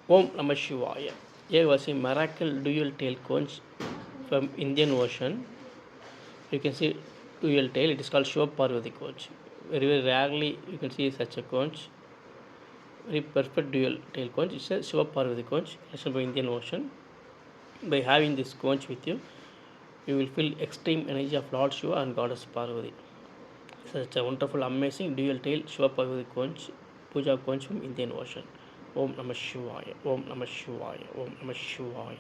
Om Namaha Shivaya. Here was a miracle dual tail conch from Indian Ocean. You can see dual tail. It is called ShivaParvathi conch. Very rarely you can see such a conch. Very perfect dual tail conch. It's a ShivaParvathi conch collection from Indian Ocean. By having this conch with you, you will feel extreme energy of Lord Shiva and Goddess Parvati. Such a wonderful, amazing dual tail ShivaParvathi conch, puja conch from Indian Ocean. Om Namah Shivaya. Om Namah Shivaya. Om Namah Shivaya.